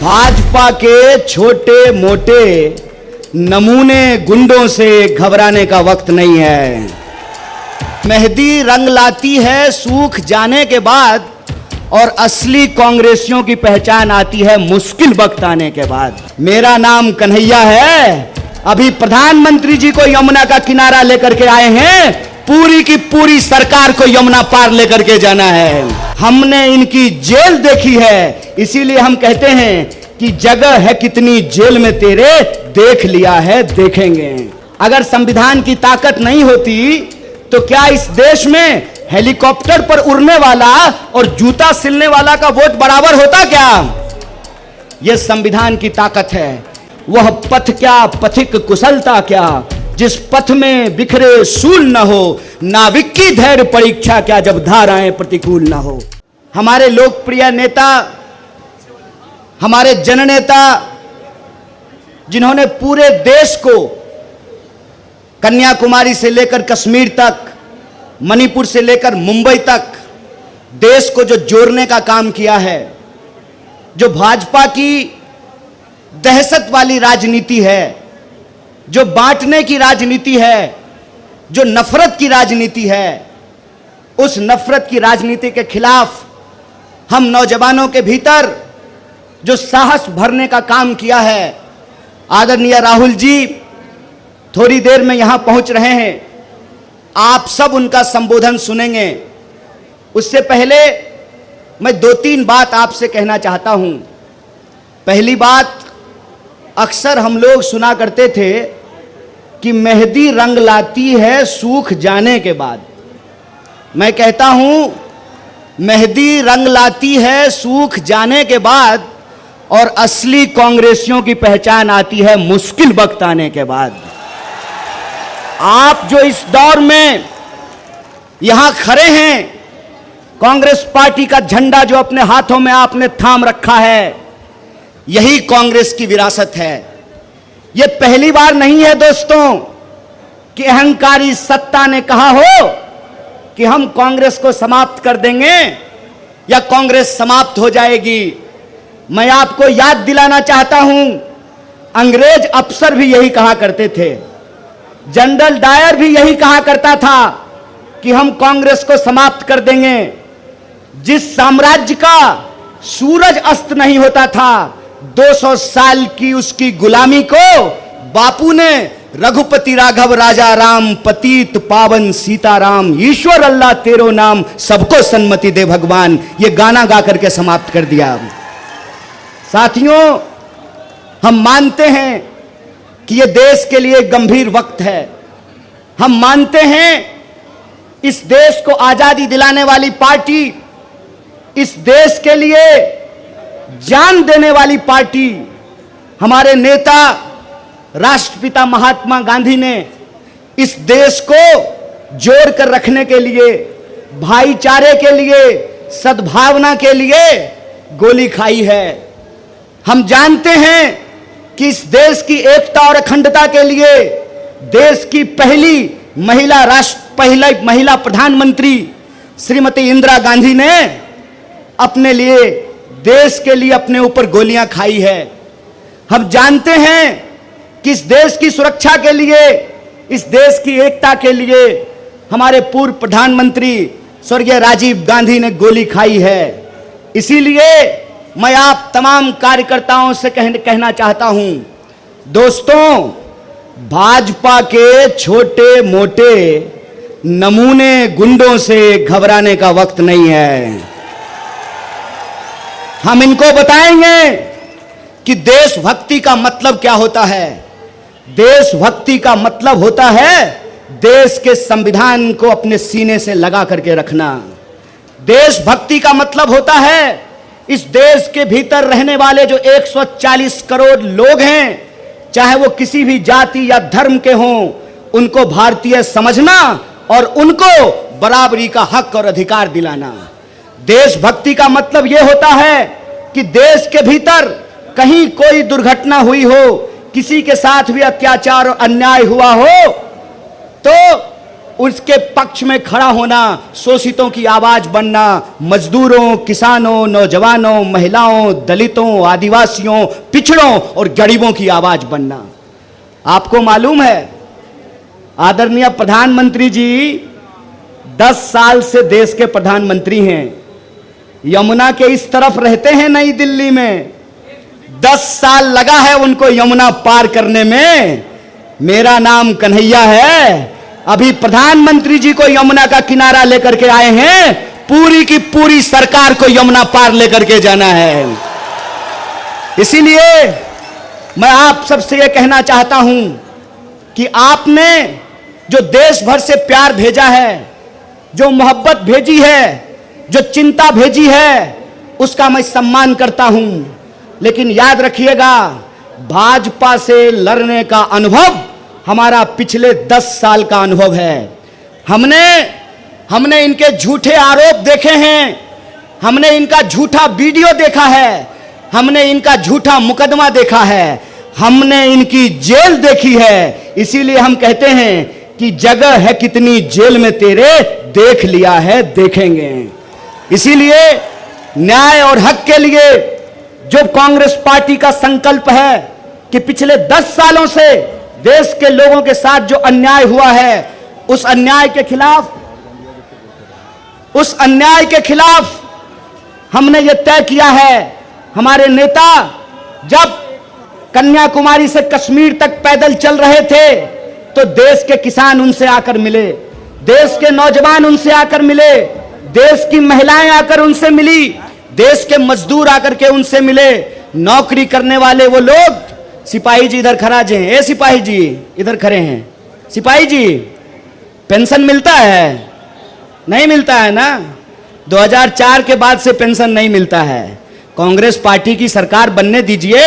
भाजपा के छोटे मोटे नमूने गुंडों से घबराने का वक्त नहीं है। मेहंदी रंग लाती है सूख जाने के बाद और असली कांग्रेसियों की पहचान आती है मुश्किल वक्त आने के बाद। मेरा नाम कन्हैया है। अभी प्रधानमंत्री जी को यमुना का किनारा लेकर के आए हैं, पूरी की पूरी सरकार को यमुना पार लेकर के जाना है। हमने इनकी जेल देखी है, इसीलिए हम कहते हैं कि जगह है कितनी जेल में तेरे, देख लिया है देखेंगे। अगर संविधान की ताकत नहीं होती तो क्या इस देश में हेलीकॉप्टर पर उड़ने वाला और जूता सिलने वाला का वोट बराबर होता क्या? यह संविधान की ताकत है। वह पथ क्या, पथिक कुशलता क्या, जिस पथ में बिखरे सूल न हो, नाविक की धैर्य परीक्षा क्या, जब धाराएं प्रतिकूल न हो। हमारे लोकप्रिय नेता, हमारे जननेता, जिन्होंने पूरे देश को कन्याकुमारी से लेकर कश्मीर तक, मणिपुर से लेकर मुंबई तक देश को जो जोड़ने का काम किया है, जो भाजपा की दहशत वाली राजनीति है, जो बांटने की राजनीति है, जो नफरत की राजनीति है, उस नफरत की राजनीति के खिलाफ हम नौजवानों के भीतर जो साहस भरने का काम किया है, आदरणीय राहुल जी थोड़ी देर में यहां पहुंच रहे हैं। आप सब उनका संबोधन सुनेंगे। उससे पहले मैं 2-3 बात आपसे कहना चाहता हूं। पहली बात, अक्सर हम लोग सुना करते थे कि मेहंदी रंग लाती है सूख जाने के बाद। मैं कहता हूं, मेहंदी रंग लाती है सूख जाने के बाद और असली कांग्रेसियों की पहचान आती है मुश्किल वक्त आने के बाद। आप जो इस दौर में यहां खड़े हैं, कांग्रेस पार्टी का झंडा जो अपने हाथों में आपने थाम रखा है, यही कांग्रेस की विरासत है। यह पहली बार नहीं है दोस्तों कि अहंकारी सत्ता ने कहा हो कि हम कांग्रेस को समाप्त कर देंगे या कांग्रेस समाप्त हो जाएगी। मैं आपको याद दिलाना चाहता हूं, अंग्रेज अफसर भी यही कहा करते थे, जनरल डायर भी यही कहा करता था कि हम कांग्रेस को समाप्त कर देंगे। जिस साम्राज्य का सूरज अस्त नहीं होता था, 200 साल की उसकी गुलामी को बापू ने रघुपति राघव राजा राम, पतित पावन सीताराम, ईश्वर अल्लाह तेरो नाम, सबको सन्मति दे भगवान, ये गाना गा करके समाप्त कर दिया। साथियों, हम मानते हैं कि यह देश के लिए गंभीर वक्त है। हम मानते हैं इस देश को आजादी दिलाने वाली पार्टी, इस देश के लिए जान देने वाली पार्टी, हमारे नेता राष्ट्रपिता महात्मा गांधी ने इस देश को जोड़ कर रखने के लिए, भाईचारे के लिए, सद्भावना के लिए गोली खाई है। हम जानते हैं कि इस देश की एकता और अखंडता के लिए देश की पहली महिला प्रधानमंत्री श्रीमती इंदिरा गांधी ने अपने लिए, देश के लिए अपने ऊपर गोलियां खाई है। हम जानते हैं कि इस देश की सुरक्षा के लिए, इस देश की एकता के लिए हमारे पूर्व प्रधानमंत्री स्वर्गीय राजीव गांधी ने गोली खाई है। इसीलिए मैं आप तमाम कार्यकर्ताओं से कहना चाहता हूं, दोस्तों, भाजपा के छोटे मोटे नमूने गुंडों से घबराने का वक्त नहीं है। हम इनको बताएंगे कि देशभक्ति का मतलब क्या होता है। देशभक्ति का मतलब होता है देश के संविधान को अपने सीने से लगा करके रखना। देशभक्ति का मतलब होता है इस देश के भीतर रहने वाले जो 140 करोड़ लोग हैं, चाहे वो किसी भी जाति या धर्म के हों, उनको भारतीय समझना और उनको बराबरी का हक और अधिकार दिलाना। देशभक्ति का मतलब यह होता है कि देश के भीतर कहीं कोई दुर्घटना हुई हो, किसी के साथ भी अत्याचार और अन्याय हुआ हो, तो उसके पक्ष में खड़ा होना, शोषितों की आवाज बनना, मजदूरों, किसानों, नौजवानों, महिलाओं, दलितों, आदिवासियों, पिछड़ों और गरीबों की आवाज बनना। आपको मालूम है आदरणीय प्रधानमंत्री जी 10 साल से देश के प्रधानमंत्री हैं, यमुना के इस तरफ रहते हैं नई दिल्ली में। 10 साल लगा है उनको यमुना पार करने में। मेरा नाम कन्हैया है। अभी प्रधानमंत्री जी को यमुना का किनारा लेकर के आए हैं, पूरी की पूरी सरकार को यमुना पार लेकर के जाना है। इसीलिए मैं आप सबसे यह कहना चाहता हूं कि आपने जो देश भर से प्यार भेजा है, जो मोहब्बत भेजी है, जो चिंता भेजी है, उसका मैं सम्मान करता हूं। लेकिन याद रखिएगा, भाजपा से लड़ने का अनुभव हमारा पिछले 10 साल का अनुभव है। हमने इनके झूठे आरोप देखे हैं, हमने इनका झूठा वीडियो देखा है, हमने इनका झूठा मुकदमा देखा है, हमने इनकी जेल देखी है। इसीलिए हम कहते हैं कि जगह है कितनी जेल में तेरे, देख लिया है देखेंगे। इसीलिए न्याय और हक के लिए जो कांग्रेस पार्टी का संकल्प है कि पिछले 10 सालों से देश के लोगों के साथ जो अन्याय हुआ है, उस अन्याय के खिलाफ हमने ये तय किया है। हमारे नेता जब कन्याकुमारी से कश्मीर तक पैदल चल रहे थे तो देश के किसान उनसे आकर मिले, देश के नौजवान उनसे आकर मिले, देश की महिलाएं आकर उनसे मिली, देश के मजदूर आकर के उनसे मिले, नौकरी करने वाले वो लोग। सिपाही जी इधर खड़ा हैं, ए सिपाही जी इधर खड़े हैं। सिपाही जी, पेंशन मिलता है? नहीं मिलता है ना। 2004 के बाद से पेंशन नहीं मिलता है। कांग्रेस पार्टी की सरकार बनने दीजिए,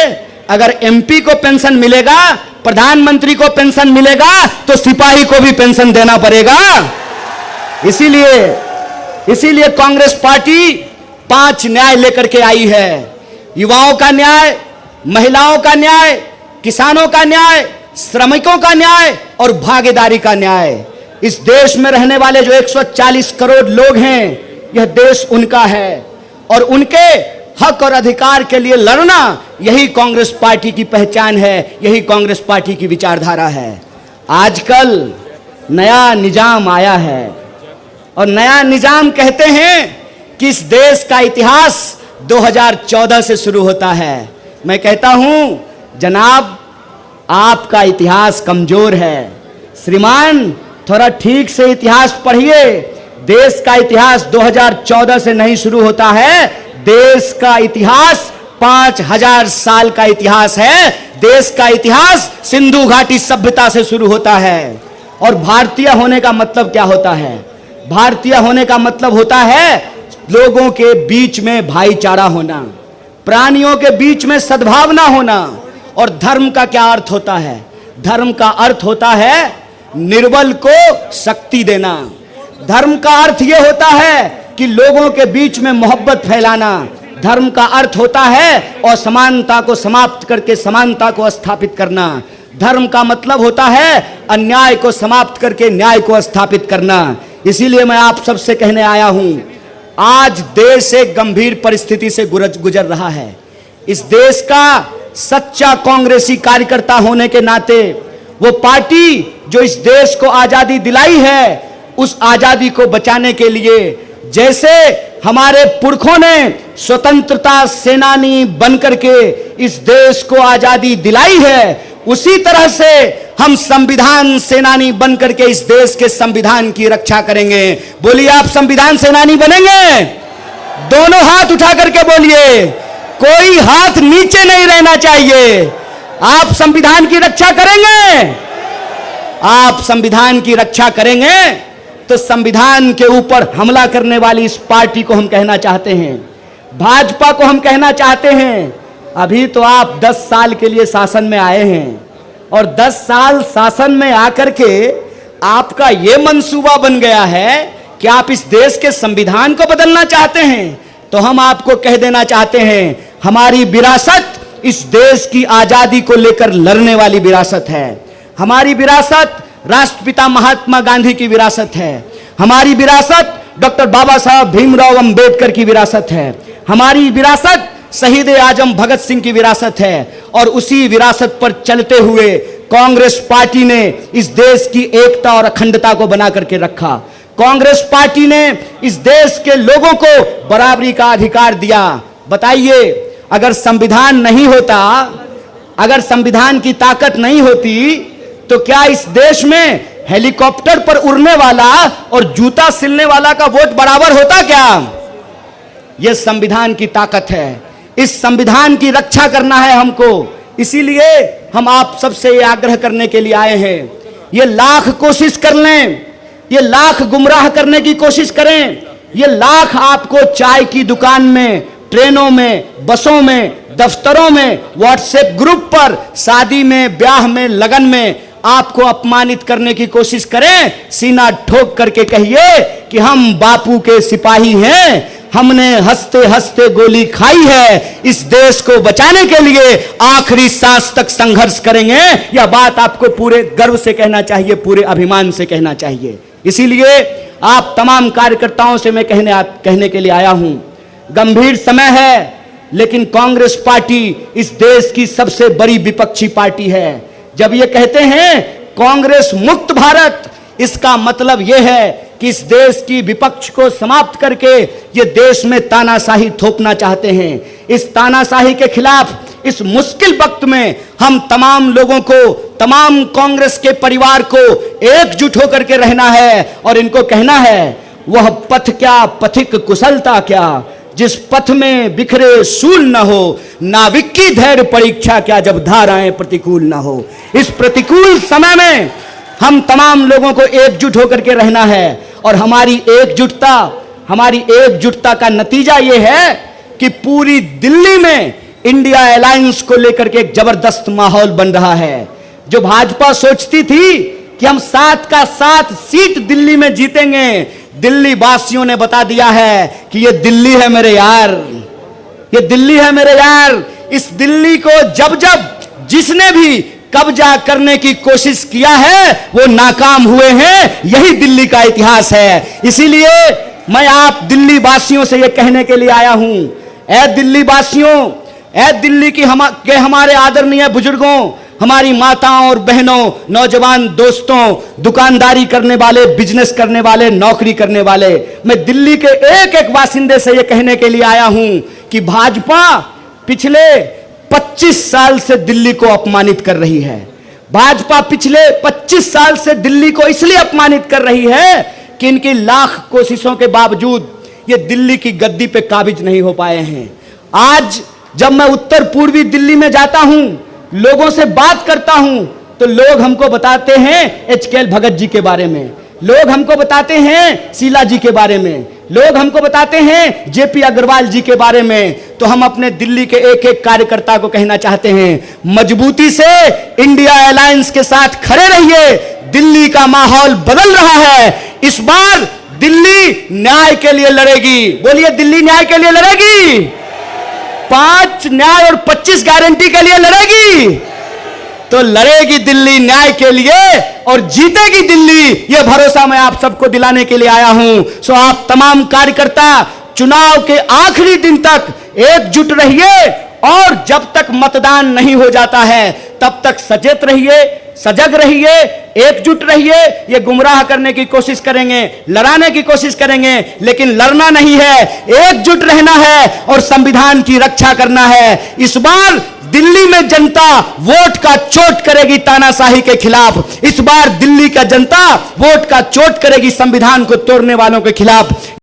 अगर एमपी को पेंशन मिलेगा, प्रधानमंत्री को पेंशन मिलेगा, तो सिपाही को भी पेंशन देना पड़ेगा। इसीलिए कांग्रेस पार्टी 5 न्याय लेकर के आई है। युवाओं का न्याय, महिलाओं का न्याय, किसानों का न्याय, श्रमिकों का न्याय और भागीदारी का न्याय। इस देश में रहने वाले जो 140 करोड़ लोग हैं, यह देश उनका है और उनके हक और अधिकार के लिए लड़ना, यही कांग्रेस पार्टी की पहचान है, यही कांग्रेस पार्टी की विचारधारा है। आजकल नया निजाम आया है और नया निजाम कहते हैं कि इस देश का इतिहास 2014 से शुरू होता है। मैं कहता हूं जनाब, आपका इतिहास कमजोर है। श्रीमान, थोड़ा ठीक से इतिहास पढ़िए। देश का इतिहास 2014 से नहीं शुरू होता है। देश का इतिहास 5000 साल का इतिहास है। देश का इतिहास सिंधु घाटी सभ्यता से शुरू होता है। और भारतीय होने का मतलब क्या होता है? भारतीय होने का मतलब होता है लोगों के बीच में भाईचारा होना, प्राणियों के बीच में सद्भावना होना। और धर्म का क्या अर्थ होता है? धर्म का अर्थ होता है निर्बल को शक्ति देना। धर्म का अर्थ यह होता है कि लोगों के बीच में मोहब्बत फैलाना। धर्म का अर्थ होता है असमानता को समाप्त करके समानता को स्थापित करना। धर्म का मतलब होता है अन्याय को समाप्त करके न्याय को स्थापित करना। इसीलिए मैं आप सबसे कहने आया हूं, आज देश एक गंभीर परिस्थिति से गुजर रहा है। इस देश का सच्चा कांग्रेसी कार्यकर्ता होने के नाते, वो पार्टी जो इस देश को आजादी दिलाई है, उस आजादी को बचाने के लिए जैसे हमारे पुरखों ने स्वतंत्रता सेनानी बनकर के इस देश को आजादी दिलाई है, उसी तरह से हम संविधान सेनानी बनकर के इस देश के संविधान की रक्षा करेंगे। बोलिए, आप संविधान सेनानी बनेंगे? दोनों हाथ उठा करके बोलिए, कोई हाथ नीचे नहीं रहना चाहिए। आप संविधान की रक्षा करेंगे? आप संविधान की रक्षा करेंगे तो संविधान के ऊपर हमला करने वाली इस पार्टी को हम कहना चाहते हैं, भाजपा को हम कहना चाहते हैं, अभी तो आप 10 साल के लिए शासन में आए हैं और 10 साल शासन में आकर के आपका यह मंसूबा बन गया है कि आप इस देश के संविधान को बदलना चाहते हैं। तो हम आपको कह देना चाहते हैं, हमारी विरासत इस देश की आजादी को लेकर लड़ने वाली विरासत है। हमारी विरासत राष्ट्रपिता महात्मा गांधी की विरासत है। हमारी विरासत डॉक्टर बाबा साहब भीमराव अंबेडकर की विरासत है। हमारी विरासत शहीद आजम भगत सिंह की विरासत है। और उसी विरासत पर चलते हुए कांग्रेस पार्टी ने इस देश की एकता और अखंडता को बना करके रखा। कांग्रेस पार्टी ने इस देश के लोगों को बराबरी का अधिकार दिया। बताइए, अगर संविधान नहीं होता, अगर संविधान की ताकत नहीं होती, तो क्या इस देश में हेलीकॉप्टर पर उड़ने वाला और जूता सिलने वाला का वोट बराबर होता क्या? यह संविधान की ताकत है। इस संविधान की रक्षा करना है हमको। इसीलिए हम आप सबसे ये आग्रह करने के लिए आए हैं। ये लाख कोशिश कर लें, ये लाख गुमराह करने की कोशिश करें, ये लाख आपको चाय की दुकान में, ट्रेनों में, बसों में, दफ्तरों में, व्हाट्सएप ग्रुप पर, शादी में, ब्याह में, लगन में आपको अपमानित करने की कोशिश करें, सीना ठोक करके कहिए कि हम बापू के सिपाही हैं, हमने हंसते हंसते गोली खाई है, इस देश को बचाने के लिए आखिरी सांस तक संघर्ष करेंगे। यह बात आपको पूरे गर्व से कहना चाहिए, पूरे अभिमान से कहना चाहिए। इसीलिए आप तमाम कार्यकर्ताओं से मैं कहने के लिए आया हूं, गंभीर समय है, लेकिन कांग्रेस पार्टी इस देश की सबसे बड़ी विपक्षी पार्टी है। जब ये कहते हैं कांग्रेस मुक्त भारत, इसका मतलब यह है कि इस देश की विपक्ष को समाप्त करके ये देश में तानाशाही थोपना चाहते हैं। इस तानाशाही के खिलाफ इस मुश्किल वक्त में हम तमाम लोगों को, तमाम कांग्रेस के परिवार को एकजुट होकर के रहना है और इनको कहना है, वह पथ क्या पथिक कुशलता क्या, जिस पथ में बिखरे सूल न हो, नाविक की धैर्य परीक्षा क्या, जब धाराएं प्रतिकूल न हो। इस प्रतिकूल समय में हम तमाम लोगों को एकजुट होकर के रहना है। और हमारी एकजुटता का नतीजा यह है कि पूरी दिल्ली में इंडिया अलायंस को लेकर के एक जबरदस्त माहौल बन रहा है। जो भाजपा सोचती थी कि हम 7 का 7 सीट दिल्ली में जीतेंगे, दिल्ली वासियों ने बता दिया है कि ये दिल्ली है मेरे यार, ये दिल्ली है मेरे यार। इस दिल्ली को जब जब जिसने भी कब्जा करने की कोशिश किया है वो नाकाम हुए हैं। यही दिल्ली का इतिहास है। इसीलिए मैं आप दिल्ली वासियों से ये कहने के लिए आया हूं, ऐ दिल्ली वासियों, ऐ दिल्ली की हमारे आदरणीय बुजुर्गों, हमारी माताओं और बहनों, नौजवान दोस्तों, दुकानदारी करने वाले, बिजनेस करने वाले, नौकरी करने वाले, मैं दिल्ली के एक एक बासिंदे से यह कहने के लिए आया हूं कि भाजपा पिछले 25 साल से दिल्ली को अपमानित कर रही है। भाजपा पिछले 25 साल से दिल्ली को इसलिए अपमानित कर रही है कि इनकी लाख कोशिशों के बावजूद ये दिल्ली की गद्दी पे काबिज नहीं हो पाए हैं। आज जब मैं उत्तर पूर्वी दिल्ली में जाता हूं, लोगों से बात करता हूं, तो लोग हमको बताते हैं एचकेएल भगत जी के बारे में, लोग हमको बताते हैं शीला जी के बारे में, लोग हमको बताते हैं जेपी अग्रवाल जी के बारे में। तो हम अपने दिल्ली के एक एक कार्यकर्ता को कहना चाहते हैं, मजबूती से इंडिया अलायंस के साथ खड़े रहिए। दिल्ली का माहौल बदल रहा है। इस बार दिल्ली न्याय के लिए लड़ेगी। बोलिए, दिल्ली न्याय के लिए लड़ेगी। 5 न्याय और 25 गारंटी के लिए लड़ेगी। तो लड़ेगी दिल्ली न्याय के लिए और जीतेगी दिल्ली। यह भरोसा मैं आप सबको दिलाने के लिए आया हूं। सो आप तमाम कार्यकर्ता चुनाव के आखिरी दिन तक एकजुट रहिए और जब तक मतदान नहीं हो जाता है तब तक सचेत रहिए, सजग रहिए, एकजुट रहिए। ये गुमराह करने की कोशिश करेंगे, लड़ाने की कोशिश करेंगे, लेकिन लड़ना नहीं है, एकजुट रहना है और संविधान की रक्षा करना है। इस बार दिल्ली में जनता वोट का चोट करेगी तानाशाही के खिलाफ। इस बार दिल्ली का जनता वोट का चोट करेगी संविधान को तोड़ने वालों के खिलाफ।